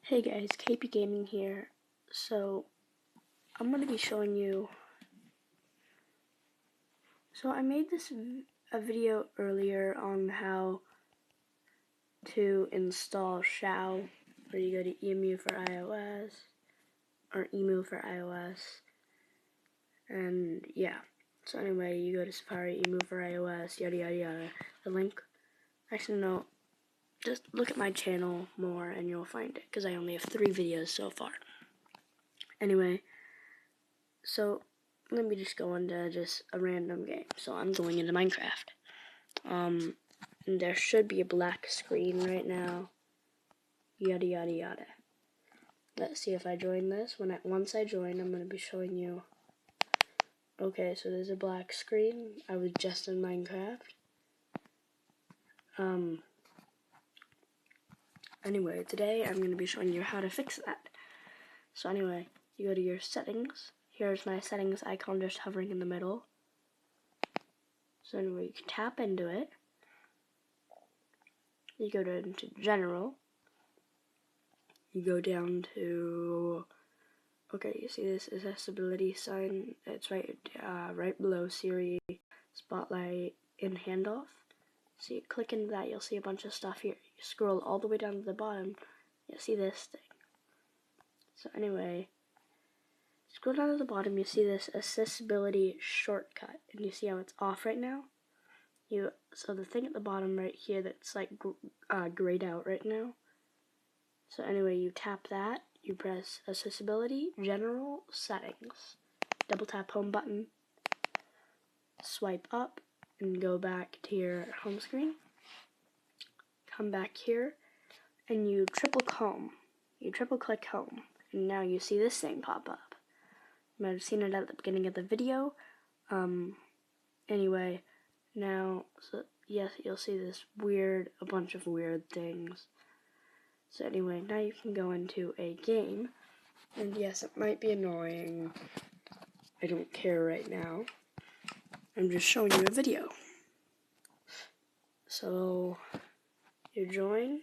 Hey guys, KP Gaming here. So, I'm going to be showing you. So, I made a video earlier on how to install Shou, where you go to emu for iOS, or emu for iOS, and yeah. So anyway, you go to Safari, emu for iOS, yada yada yada. The link, actually no, just look at my channel more and you'll find it, because I only have 3 videos so far. Anyway, so let me just go into just a random game. So I'm going into Minecraft. And there should be a black screen right now. Yada yada yada. Let's see if I join this. Once I join, I'm gonna be showing you. Okay, so there's a black screen. I was just in Minecraft. Anyway, today I'm gonna be showing you how to fix that. So anyway, you go to your settings. Here's my settings icon just hovering in the middle. So anyway, you can tap into it. You go into general. You go down to, okay, you see this accessibility sign? It's right below Siri, Spotlight, and Handoff. So you click into that, you'll see a bunch of stuff here. You scroll all the way down to the bottom, you'll see this thing. So anyway, scroll down to the bottom, you see this accessibility shortcut, and you see how it's off right now? So the thing at the bottom right here that's like grayed out right now. So anyway, you tap that, you press accessibility, general, settings, double tap home button, swipe up, and go back to your home screen. Come back here, and you triple click home, and now you see this thing pop up. You might have seen it at the beginning of the video. Anyway, now, so yes, you'll see a bunch of weird things. So anyway, now you can go into a game, and yes, it might be annoying. I don't care right now. I'm just showing you a video. So, you join.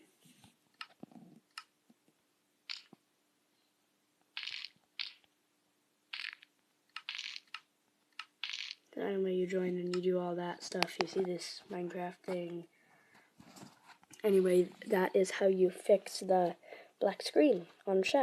Then anyway, you join and you do all that stuff. You see this Minecraft thing. Anyway, that is how you fix the black screen on Shou.